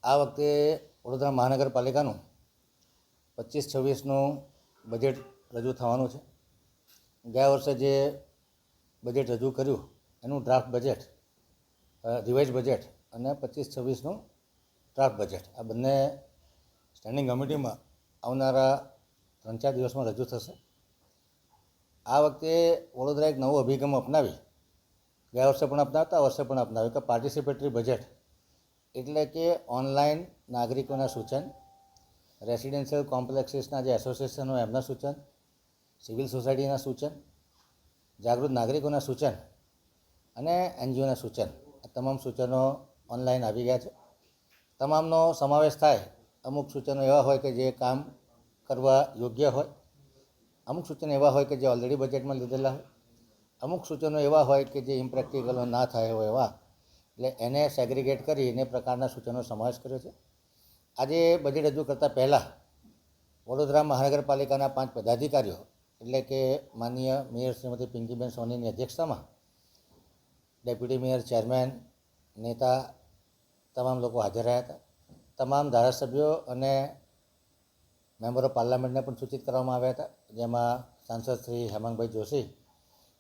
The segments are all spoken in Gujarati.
આ વખતે વડોદરા મહાનગરપાલિકાનું 25-26નું બજેટ રજૂ થવાનું છે. ગયા વર્ષે જે બજેટ રજૂ કર્યું એનું ડ્રાફ્ટ બજેટ, રિવાઇઝ બજેટ અને 25-26નું ડ્રાફ્ટ બજેટ, આ બંને સ્ટેન્ડિંગ કમિટીમાં આવનારા 3-4 દિવસમાં રજૂ થશે. આ વખતે વડોદરા એક નવો અભિગમ અપનાવી, ગયા વર્ષે પણ અપનાવતા, આ વર્ષે પણ અપનાવ્યું કે પાર્ટિસિપેટરી બજેટ, એટલે કે ઓનલાઈન નાગરિકોના સૂચન, રેસિડેન્શિયલ કોમ્પ્લેક્સીસના જે એસોસિએશન હોય એમના સૂચન, સિવિલ સોસાયટીના સૂચન, જાગૃત નાગરિકોના સૂચન અને એનજીઓના સૂચન, આ તમામ સૂચનો ઓનલાઈન આવી ગયા છે. તમામનો સમાવેશ થાય. અમુક સૂચનો એવા હોય કે જે કામ કરવા યોગ્ય હોય, અમુક સૂચનો એવા હોય કે જે ઓલરેડી બજેટમાં લીધેલા હોય, અમુક સૂચનો એવા હોય કે જે ઇમ્પ્રેક્ટિકલ ના થાય હોય એવા, એટલે એને સેગ્રિગેટ કરી એને પ્રકારના સૂચનો સમાવેશ કર્યો છે. આજે બજેટ રજૂ કરતાં પહેલાં વડોદરા મહાનગરપાલિકાના 5 પદાધિકારીઓ, એટલે કે માનનીય મેયર શ્રીમતી પિંકીબેન સોનીની અધ્યક્ષતામાં ડેપ્યુટી મેયર, ચેરમેન, નેતા તમામ લોકો હાજર રહ્યા હતા. તમામ ધારાસભ્યો અને મેમ્બર ઓફ પાર્લામેન્ટને પણ સૂચિત કરવામાં આવ્યા હતા, જેમાં સાંસદ શ્રી હેમાંગભાઈ જોશી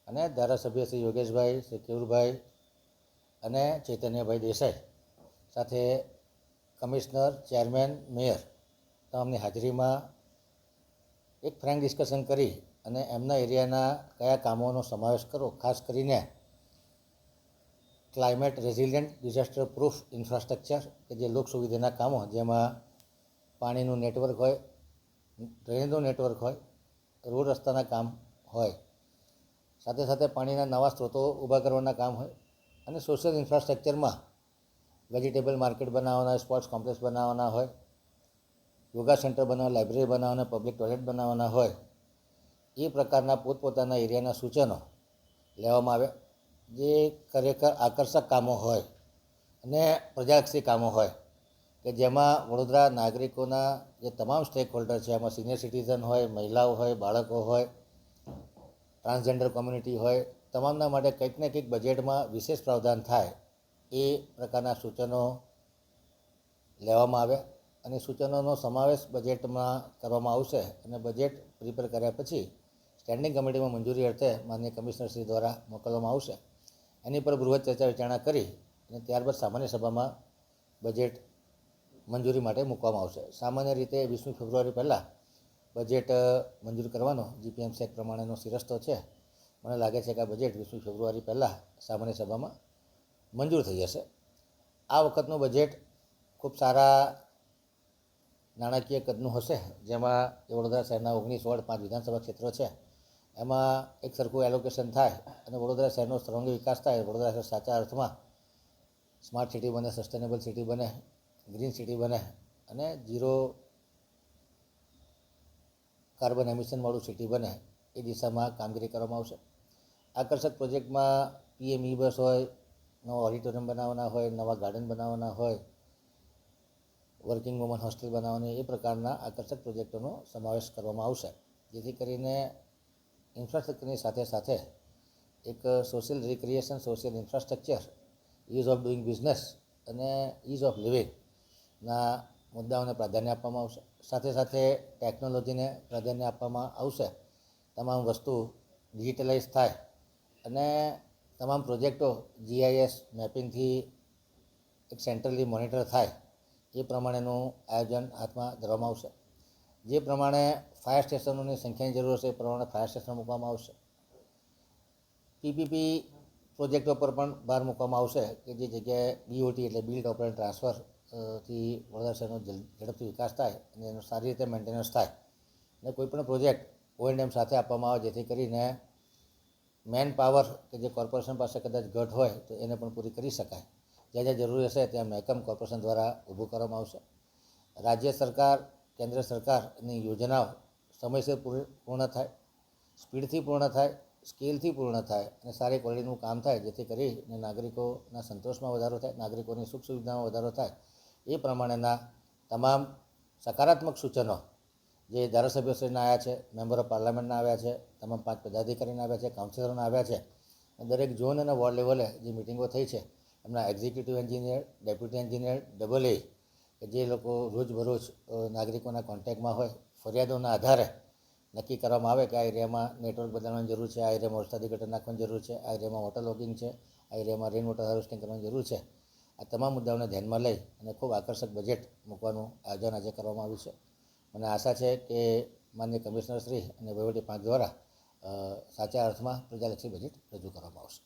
અને ધારાસભ્ય શ્રી યોગેશભાઈ, શ્રી કેવુરભાઈ અને ચૈતન્યભાઈ દેસાઈ સાથે કમિશનર, ચેરમેન, મેયર તમામની હાજરીમાં એક ફ્રેન્ક ડિસ્કશન કરી અને એમના એરિયાના કયા કામોનો સમાવેશ કરો, ખાસ કરીને climate resilient disaster proof infrastructure કે જે લોક સુવિધાના કામો, જેમાં પાણીનું નેટવર્ક હોય, ડ્રેનેજનું નેટવર્ક હોય, રોડ રસ્તાના કામ હોય, સાથે સાથે પાણીના નવા સ્ત્રોતો ઊભા કરવાના કામ હોય અને સોશિયલ ઇન્ફ્રાસ્ટ્રક્ચરમાં વેજીટેબલ માર્કેટ બનાવવાના હોય, સ્પોર્ટ્સ કોમ્પ્લેક્સ બનાવવાના હોય, યોગા સેન્ટર બનાવવા, લાઇબ્રેરી બનાવવાના, પબ્લિક ટોયલેટ બનાવવાના હોય, એ પ્રકારના પોતપોતાના એરિયાના સૂચનો લેવામાં આવે, જે ખરેખર આકર્ષક કામો હોય અને પ્રજાલક્ષી કામો હોય કે જેમાં વડોદરા નાગરિકોના જે તમામ સ્ટેક હોલ્ડર છે, એમાં સિનિયર સિટીઝન હોય, મહિલાઓ હોય, બાળકો હોય, ટ્રાન્સજેન્ડર કોમ્યુનિટી હોય, તમામના માટે કંઈક ને કંઈક બજેટમાં વિશેષ પ્રાવધાન થાય એ પ્રકારના સૂચનો લેવામાં આવે અને સૂચનોનો સમાવેશ બજેટમાં કરવામાં આવશે અને બજેટ પ્રિપેર કર્યા પછી સ્ટેન્ડિંગ કમિટીમાં મંજૂરી અર્થે માનનીય કમિશનરશ્રી દ્વારા મોકલવામાં આવશે. એની પર બૃહદ ચર્ચા વિચારણા કરી અને ત્યારબાદ સામાન્ય સભામાં બજેટ મંજૂરી માટે મૂકવામાં આવશે. સામાન્ય રીતે 20મી ફેબ્રુઆરી પહેલાં બજેટ મંજૂર કરવાનો જીપીએમસી એક્ટ પ્રમાણેનો શિરસ્તો છે. મને લાગે છે કે આ બજેટ 20મી ફેબ્રુઆરી પહેલાં સામાન્ય સભામાં મંજૂર થઈ જશે. આ વખતનું બજેટ ખૂબ સારા નાણાકીય કદનું હશે, જેમાં વડોદરા શહેરના 19 વોર્ડ, 5 વિધાનસભા ક્ષેત્રો છે, એમાં એક સરખું એલોકેશન થાય અને વડોદરા શહેરનો સર્વાંગી વિકાસ થાય. વડોદરા શહેર સાચા અર્થમાં સ્માર્ટ સિટી બને, સસ્ટેનેબલ સિટી બને, ગ્રીન સિટી બને અને ઝીરો કાર્બન એમિશનવાળું સિટી બને, એ દિશામાં કામગીરી કરવામાં આવશે. આકર્ષક પ્રોજેક્ટમાં પીએમ ઈ બસ હોય, નવા ઓડિટોરિયમ બનાવવાના હોય, નવા ગાર્ડન બનાવવાના હોય, વર્કિંગ વુમન હોસ્ટેલ બનાવવાની, એ પ્રકારના આકર્ષક પ્રોજેક્ટોનો સમાવેશ કરવામાં આવશે, જેથી કરીને ઇન્ફ્રાસ્ટ્રક્ચરની સાથે સાથે એક social recreation, social infrastructure, ease of doing business અને ઇઝ ઓફ લિવિંગના મુદ્દાઓને પ્રાધાન્ય આપવામાં આવશે. સાથે સાથે ટેકનોલોજીને પ્રાધાન્ય આપવામાં આવશે. તમામ વસ્તુ ડિજિટલાઇઝ થાય અને તમામ પ્રોજેક્ટો જીઆઈએસ મેપિંગથી એક સેન્ટ્રલી મોનિટર થાય, એ પ્રમાણેનું આયોજન હાથમાં ધરવામાં આવશે. જે પ્રમાણે ફાયર સ્ટેશનોની સંખ્યાની જરૂર હશે એ પ્રમાણે ફાયર સ્ટેશન મૂકવામાં આવશે. પીપીપી પ્રોજેક્ટો પર પણ ભાર મૂકવામાં આવશે કે જે જગ્યાએ બીઓટી એટલે બિલ્ડ ઓપરેટ ટ્રાન્સફર થી વડોદરા શહેરનો ઝડપથી વિકાસ થાય અને એનો સારી રીતે મેન્ટેનન્સ થાય અને કોઈપણ પ્રોજેક્ટ O&M સાથે આપવામાં આવે, જેથી કરીને મેન પાવર કે જે કોર્પોરેશન પાસે કદાચ ઘટ હોય તો એને પણ પૂરી કરી શકાય. જ્યાં જ્યાં જરૂરી હશે ત્યાં મહેકમ કોર્પોરેશન દ્વારા ઊભું કરવામાં આવશે. રાજ્ય સરકાર, કેન્દ્ર સરકારની યોજનાઓ સમયસર પૂર્ણ થાય, સ્પીડથી પૂર્ણ થાય, સ્કેલથી પૂર્ણ થાય અને સારી ક્વોલિટીનું કામ થાય, જેથી કરીને નાગરિકોના સંતોષમાં વધારો થાય, નાગરિકોની સુખ સુવિધામાં વધારો થાય. એ પ્રમાણેના તમામ સકારાત્મક સૂચનો જે ધારાસભ્યશ્રીના આવ્યા છે, મેમ્બર ઓફ પાર્લામેન્ટના આવ્યા છે, તમામ 5 પદાધિકારીના આવ્યા છે, કાઉન્સિલરોના આવ્યા છે, દરેક ઝોન અને વોર્ડ લેવલે જે મિટિંગો થઈ છે એમના executive engineer, deputy engineer, AA કે જે લોકો રોજબરોજ નાગરિકોના કોન્ટેક્ટમાં હોય, ફરિયાદોના આધારે નક્કી કરવામાં આવે કે આ એરિયામાં નેટવર્ક બદલવાની જરૂર છે, આ એરિયામાં વરસાદી ગટર નાખવાની જરૂર છે, આ એરિયામાં વોટર લોગિંગ છે, આ એરિયામાં રેઇન વોટર હાર્વેસ્ટિંગ કરવાની જરૂર છે. આ તમામ મુદ્દાઓને ધ્યાનમાં લઈ અને ખૂબ આકર્ષક બજેટ મૂકવાનું આયોજન આજે કરવામાં આવ્યું છે. મને આશા છે કે માનનીય કમિશનર શ્રી અને વહીવટી પાંખ દ્વારા સાચા અર્થમાં પ્રજાલક્ષી બજેટ રજૂ કરવામાં આવશે.